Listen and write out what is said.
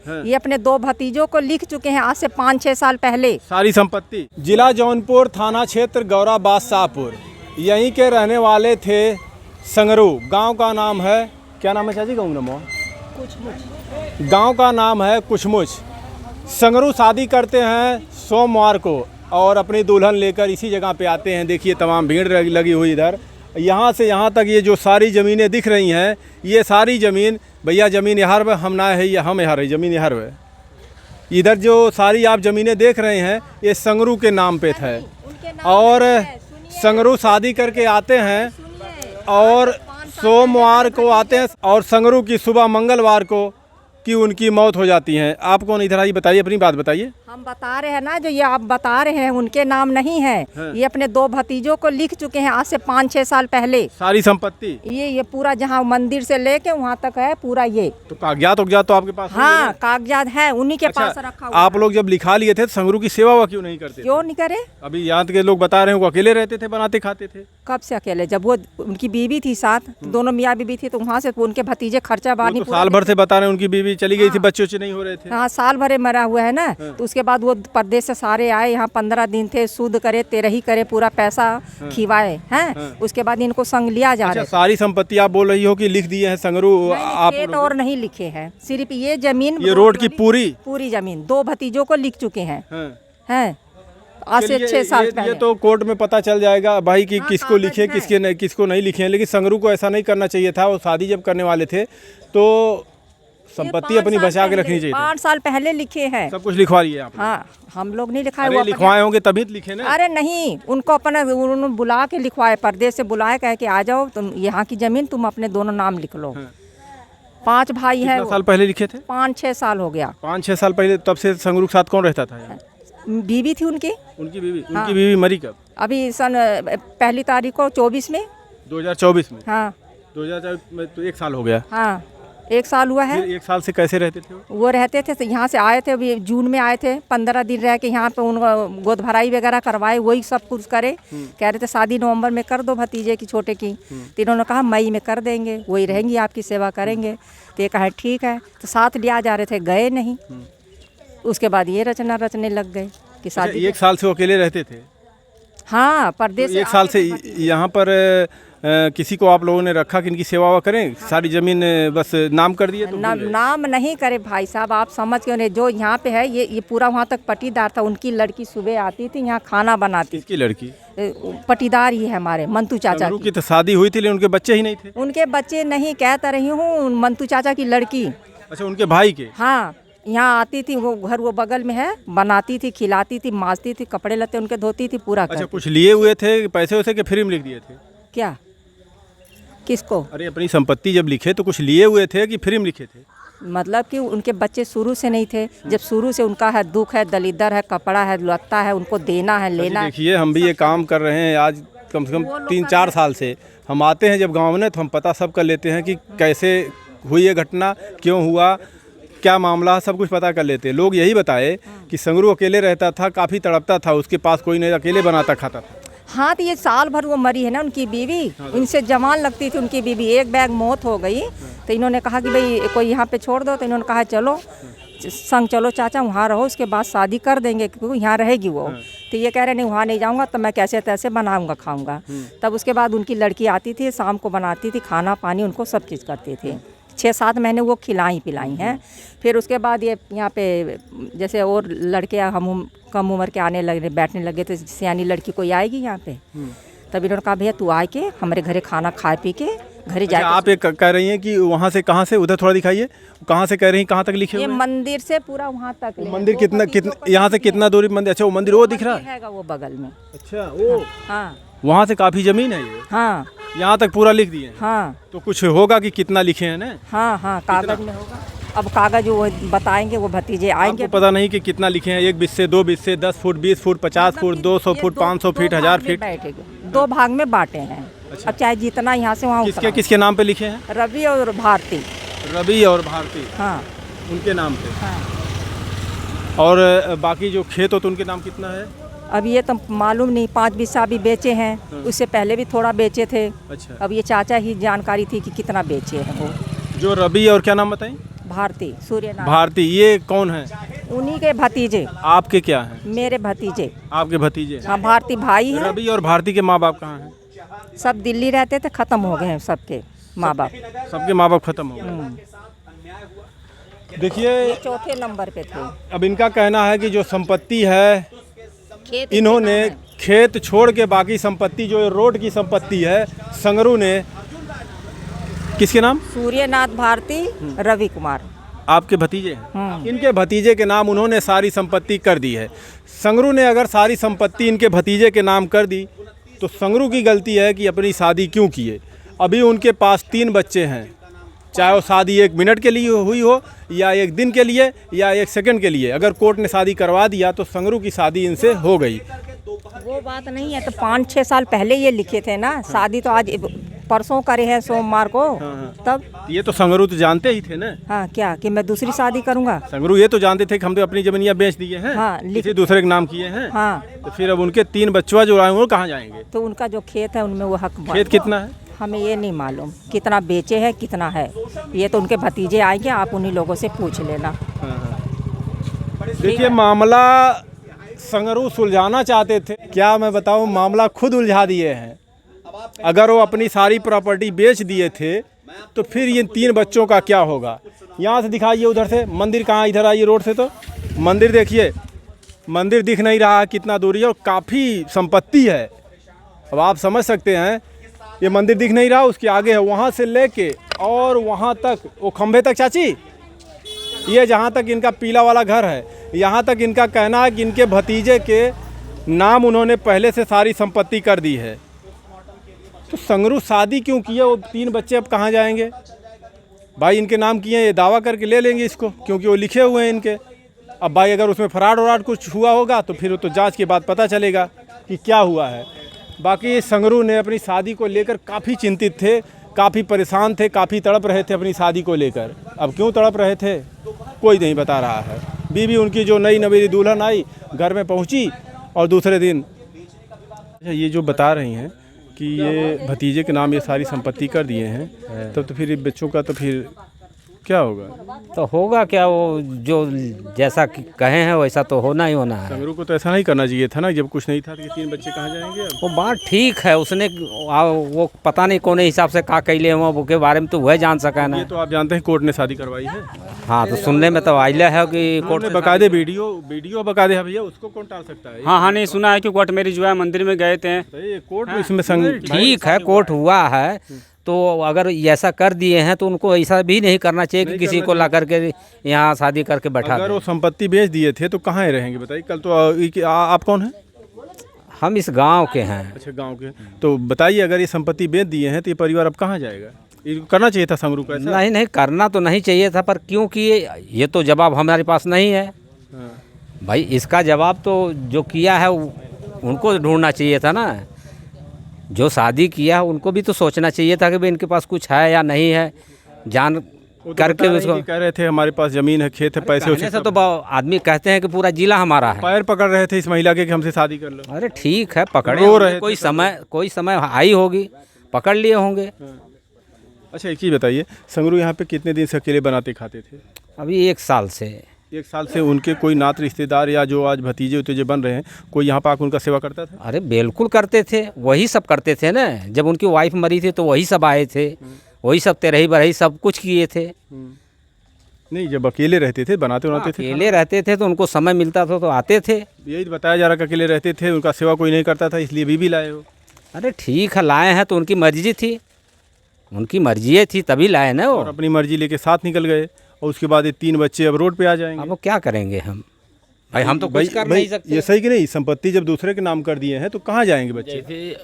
ये अपने 2 भतीजों को लिख चुके हैं आज से 5-6 साल पहले। सारी संपत्ति। जिला जौनपुर, थाना क्षेत्र गौरा बादशाहपुर, यहीं के रहने वाले थे संगरू। गांव का नाम है, क्या नाम है चाची गाँव नाम? गांव का नाम है कुछमुच। संगरू शादी करते हैं सोमवार को और अपनी दुल्हन लेकर इसी जगह पे आते हैं। देखिए तमाम भीड़ लगी हुई इधर, यहाँ से यहाँ तक ये जो सारी ज़मीनें दिख रही हैं, ये सारी ज़मीन, भैया ज़मीन यहाँ पे हम ना है, हम यहाँ रही ज़मीन यहाँ है। इधर जो सारी आप ज़मीनें देख रहे हैं ये संगरू के नाम पे था। और संगरू शादी करके आते हैं और सोमवार को आते हैं और संगरू की सुबह मंगलवार को कि उनकी मौत हो जाती है। आप कौन? इधर आइए, बताइए, अपनी बात बताइए। हम बता रहे हैं ना, जो ये आप बता रहे हैं उनके नाम नहीं है, ये अपने 2 भतीजों को लिख चुके हैं आज से 5-6 साल पहले। सारी संपत्ति ये पूरा जहाँ मंदिर से लेके वहाँ तक है पूरा ये। तो कागजात तो आपके पास? हाँ, कागजात है, उन्हीं के पास रखा हुआ। आप लोग जब लिखा लिए थे तो संगरू की सेवा क्यों नहीं करते? क्यों नहीं करे? अभी यहाँ के लोग बता रहे हैं वो अकेले रहते थे, बनाते खाते थे। कब से अकेले? जब वो उनकी बीवी थी साथ, दोनों मियाँ बीवी थी, तो वहाँ से उनके भतीजे खर्चा पानी। साल भर से बता रहे हैं उनकी बीवी चली गई थी, बच्चे नहीं हो रहे थे। हाँ, साल भरे मरा हुआ है ना। तो उसके बाद वो परदेश से सारे आए यहाँ, 15 दिन थे, शुद्ध करे, तेरही करे, पूरा पैसा खिवाए हैं। उसके बाद इनको संग लिया जा रहा है। सारी संपत्ति आप बोल रही हो कि लिख दिए हैं संगरू? आप खेत और नहीं लिखे हैं, सिर्फ ये जमीन, ये रोड की पूरी जमीन 2 भतीजों को लिख चुके हैं आज से 6 साल पहले। ये तो कोर्ट में पता चल जाएगा भाई कि किसको लिखे, किसको नहीं लिखे हैं। लेकिन संगरू को ऐसा नहीं करना चाहिए था। वो शादी जब करने वाले थे तो संपत्ति अपनी बचा के रखनी चाहिए। 5 साल पहले लिखे हैं, सब कुछ लिखवा लिए आप? हाँ, हम लोग नहीं लिखाए। वो लिखवाए होंगे तभी तो लिखे ना। अरे नहीं, उनको अपना उन्होंने बुला के लिखवाए, परदेश से बुलाए, कहे कि आ जाओ तुम, यहाँ की जमीन तुम अपने दोनों नाम लिख लो। 5 भाई है। कितना साल पहले लिखे थे? 5-6 साल हो गया। 5-6 साल पहले। तब से संगरू के साथ कौन रहता था? बीवी थी उनकी। उनकी बीवी मरी कब? अभी सन 1 तारीख को 24 में, 2024 में। हाँ, 2024 में तो 1 साल हो गया। हाँ, 1 साल हुआ है। 1 साल से कैसे रहते थे वो रहते थे, तो यहाँ से आए थे, अभी जून में आए थे, 15 दिन रह के यहाँ पे उनका गोद भराई वगैरह करवाए, वही सब कुछ करे। कह रहे थे शादी नवंबर में कर दो भतीजे की, छोटे की। तो इन्होंने कहा मई में कर देंगे, वही रहेंगी, आपकी सेवा करेंगे। तो ये कहा ठीक है। तो साथ लिया जा रहे थे, गए नहीं। उसके बाद ये रचने लग गए कि शादी। 1 साल से वो अकेले रहते थे? हाँ, परदेश। 1 साल से यहाँ पर किसी को आप लोगों ने रखा कि इनकी सेवा करें? सारी जमीन बस नाम कर दिए? नाम नहीं करे भाई साहब, आप समझ क्यों नहीं। जो यहाँ पे है ये पूरा वहाँ तक पटीदार था। उनकी लड़की सुबह आती थी, यहाँ खाना बनाती। किसकी लड़की? पटीदार ही है हमारे मंतू चाचा की। तो शादी हुई थी लेकिन उनके बच्चे ही नहीं थे? उनके बच्चे नहीं, कहता रही हूँ, मंतू चाचा की लड़की। अच्छा, उनके भाई के? हाँ, यहाँ आती थी, वो घर वो बगल में है, बनाती थी, खिलाती थी, मांजती थी, कपड़े लत्ते उनके धोती थी, पूरा। अच्छा, कुछ लिए हुए थे पैसे वैसे के फ्री में लिख दिए थे? क्या? किसको? अरे अपनी संपत्ति जब लिखे तो कुछ लिए हुए थे कि फ्री में लिखे थे? मतलब कि उनके बच्चे शुरू से नहीं थे। जब शुरू से उनका है, दुख है, दलिदर है, कपड़ा है, लत्ता है, उनको देना है, लेना है। देखिए हम भी ये काम कर रहे हैं आज कम से कम 3-4 साल से। हम आते हैं जब गाँव में तो हम पता सब कर लेते हैं कि कैसे हुई ये घटना, क्यों हुआ, क्या मामला, सब कुछ पता कर लेते हैं। लोग यही बताए कि संगरू अकेले रहता था, काफ़ी तड़पता था, उसके पास कोई नहीं, अकेले बनाता खाता था। हाँ, तो ये साल भर वो मरी है ना उनकी बीवी। इनसे जवान लगती थी उनकी बीवी, एक बैग मौत हो गई। तो इन्होंने कहा कि भाई कोई यहाँ पे छोड़ दो। तो इन्होंने कहा चलो संग चलो चाचा, वहाँ रहो, उसके बाद शादी कर देंगे, क्योंकि यहाँ रहेगी वो। तो ये कह रहे नहीं, वहाँ नहीं जाऊँगा, तो मैं कैसे तैसे बनाऊँगा, खाऊँगा। तब उसके बाद उनकी लड़की आती थी, शाम को बनाती थी खाना पानी, उनको सब चीज़ करती थी। 6-7 महीने वो खिलाई पिलाई हैं। फिर उसके बाद ये यहाँ पे जैसे और लड़के हम कम उम्र के आने लगे, बैठने लगे, तो सियानी लड़की कोई आएगी यहाँ पे। तब इन्होंने कहा भैया तू आए के हमारे घरे खाना खा पी के घरे जाके। आप ये कह रही हैं कि वहाँ से कहाँ से, उधर थोड़ा दिखाइए, कहाँ से कह रही हैं, कहाँ तक लिखे हुए? ये मंदिर से पूरा वहाँ तक। मंदिर कितना यहाँ से कितना दूरी मंदिर? अच्छा, वो मंदिर वो दिख रहा है वो बगल में। अच्छा, वो हाँ, वहाँ से काफ़ी जमीन है ये? हाँ, यहाँ तक पूरा लिख दिए? हाँ, तो कुछ होगा कि कितना लिखे हैं ना? हाँ, हाँ, कागज में होगा। अब कागज वो बताएंगे, वो भतीजे आएंगे। आपको पता नहीं कि कितना लिखे हैं? 1 बिस्से, 2 बिस्से, 10 foot, 20 foot, 50 foot, 200 foot, 500 feet, 1000 feet? 2 भाग में बांटे हैं। अब चाहे जितना यहाँ से वहाँ। किसके नाम पे लिखे हैं? रवि और भारती। रवि और भारती, हाँ, उनके नाम पे। हाँ। और बाकी जो खेत हो तो उनके नाम कितना है? अब ये तो मालूम नहीं, 5 बिस्सा अभी बेचे हैं, उससे पहले भी थोड़ा बेचे थे। अच्छा। अब ये चाचा ही जानकारी थी कि कितना बेचे हैं वो। जो रवि और क्या नाम बताएं? भारती सूर्यनाथ। भारती, ये कौन है? उन्हीं के भतीजे, आपके क्या हैं? मेरे भतीजे। आपके भतीजे? हाँ, भारती भाई है। रवि और भारती के माँ बाप कहाँ हैं? सब दिल्ली रहते थे, खत्म हो गए हैं सबके माँ बाप। सबके माँ बाप खत्म हो गए। देखिए, ये चौथे नंबर पे थे। अब इनका कहना है कि जो संपत्ति है खेत इन्होंने खेत छोड़ के बाकी संपत्ति जो रोड की संपत्ति है संगरू ने, किसके नाम? सूर्यनाथ भारती, रवि कुमार। आपके भतीजे हैं? इनके भतीजे के नाम उन्होंने सारी संपत्ति कर दी है। संगरू ने अगर सारी संपत्ति इनके भतीजे के नाम कर दी तो संगरू की गलती है कि अपनी शादी क्यों किए। अभी उनके पास 3 बच्चे हैं, चाहे वो शादी 1 मिनट के लिए हुई हो या 1 दिन के लिए या 1 सेकंड के लिए, अगर कोर्ट ने शादी करवा दिया तो संगरू की शादी इनसे हो गई। वो बात नहीं है, तो 5-6 साल पहले ये लिखे थे ना। शादी तो आज परसों करे हैं, सोमवार को। तब ये तो संगरू तो जानते ही थे ना। हाँ, क्या कि मैं दूसरी शादी करूँगा? संगरू ये तो जानते थे कि हम तो अपनी जमीनियाँ बेच दिए हैं। हाँ, किसी दूसरे के नाम किए हैं। हाँ, तो फिर अब उनके 3 बच्चों जो आए वो कहाँ जाएंगे? तो उनका जो खेत है उनमें वो हक खेत कितना है? हमें ये नहीं मालूम कितना बेचे हैं, कितना है। ये तो उनके भतीजे आएंगे, आप उन्हीं लोगों से पूछ लेना। देखिए, मामला संगरू सुलझाना चाहते थे, क्या मैं बताऊं, मामला खुद उलझा दिए हैं। अगर वो अपनी सारी प्रॉपर्टी बेच दिए थे तो फिर ये 3 बच्चों का क्या होगा? यहाँ से दिखाइए, उधर से मंदिर कहाँ, इधर आइए रोड से, तो मंदिर देखिए, मंदिर दिख नहीं रहा है कितना दूरी है और काफ़ी संपत्ति है। अब आप समझ सकते हैं, ये मंदिर दिख नहीं रहा, उसके आगे है, वहाँ से लेके और वहाँ तक, वो खंभे तक, चाची ये जहाँ तक इनका पीला वाला घर है, यहाँ तक इनका कहना है कि इनके भतीजे के नाम उन्होंने पहले से सारी संपत्ति कर दी है। तो संगरू शादी क्यों किए? वो 3 बच्चे अब कहाँ जाएंगे? भाई इनके नाम किए, ये दावा करके ले लेंगे इसको, क्योंकि वो लिखे हुए हैं इनके। अब भाई अगर उसमें फ्रॉड व्राड कुछ हुआ होगा तो फिर तो जांच के बाद पता चलेगा कि क्या हुआ है। बाकी संगरू ने अपनी शादी को लेकर काफ़ी चिंतित थे, काफ़ी परेशान थे, काफ़ी तड़प रहे थे अपनी शादी को लेकर। अब क्यों तड़प रहे थे कोई नहीं बता रहा है। बीवी उनकी जो नई नवेली दुल्हन आई, घर में पहुंची और दूसरे दिन ये जो बता रही हैं कि ये भतीजे के नाम ये सारी संपत्ति कर दिए हैं, तब तो फिर बच्चों का तो फिर क्या होगा? तो होगा क्या, वो जो जैसा कहे हैं वैसा तो होना ही होना है। संगरू को तो ऐसा नहीं करना चाहिए था ना, जब कुछ नहीं था कि 3 बच्चे कहाँ जाएंगे अब? वो बात ठीक है, उसने वो पता नहीं कौन हिसाब से का कैले हुआ वो के बारे में तो वह जान सका ना। ये तो आप जानते हैं कोर्ट ने शादी करवाई है। हाँ, तो सुनने में तो आइला है कि कोर्ट ने बकायदे वीडियो बकायदे है भैया, उसको कौन टाल सकता है? हाँ, नहीं सुना है कि कोर्ट मैरिज हुआ है, मंदिर में गए थे। ये कोर्ट इसमें ठीक है, कोर्ट हुआ है, तो अगर ऐसा कर दिए हैं तो उनको ऐसा भी नहीं करना चाहिए कि किसी को ला करके यहाँ शादी करके बैठा अगर वो संपत्ति बेच दिए थे तो कहाँ रहेंगे बताइए? कल तो आप कौन हैं? हम इस गांव के हैं। अच्छा, गांव के। तो बताइए, अगर ये संपत्ति बेच दिए हैं तो ये परिवार अब कहाँ जाएगा? ये करना चाहिए था संगरू को ऐसा? नहीं, करना तो नहीं चाहिए था, पर क्योंकि ये तो जवाब हमारे पास नहीं है। भाई इसका जवाब तो जो किया है उनको ढूंढना चाहिए था ना। जो शादी किया उनको भी तो सोचना चाहिए था कि भाई इनके पास कुछ है या नहीं है, जान करके उसको कह रहे थे हमारे पास जमीन है, खेत है, पैसे कहने से तो आदमी कहते हैं कि पूरा जिला हमारा है। पैर पकड़ रहे थे इस महिला के कि हमसे शादी कर लो। अरे ठीक है, पकड़े रो रहे थे कोई समय आई होगी, पकड़ लिए होंगे। अच्छा, एक चीज़ बताइए, संगरू यहाँ पे कितने दिन से अकेले बनाते खाते थे? अभी 1 साल से। 1 साल से उनके कोई नात रिश्तेदार या जो आज भतीजे उतीजे बन रहे हैं, कोई यहाँ पर आकर उनका सेवा करता था? अरे बिल्कुल करते थे, वही सब करते थे ना। जब उनकी वाइफ मरी थी तो वही सब आए थे, वही सब तेरही बरही सब कुछ किए थे। नहीं, जब अकेले रहते थे बनाते थे। अकेले रहते थे तो उनको समय मिलता था तो आते थे। यही बताया जा रहा कि अकेले रहते थे, उनका सेवा कोई नहीं करता था, इसलिए बीवी लाए हो। अरे ठीक है, लाए हैं तो उनकी मर्जी थी, उनकी मर्जी थी तभी लाए ना वो। और अपनी मर्जी लेके साथ निकल गए और उसके बाद ये 3 बच्चे अब रोड पे आ जाएंगे। अब वो क्या करेंगे हम? भाई हम तो कुछ कर नहीं सकते। ये सही कि नहीं? संपत्ति जब दूसरे के नाम कर दिए हैं तो कहाँ जाएंगे बच्चे?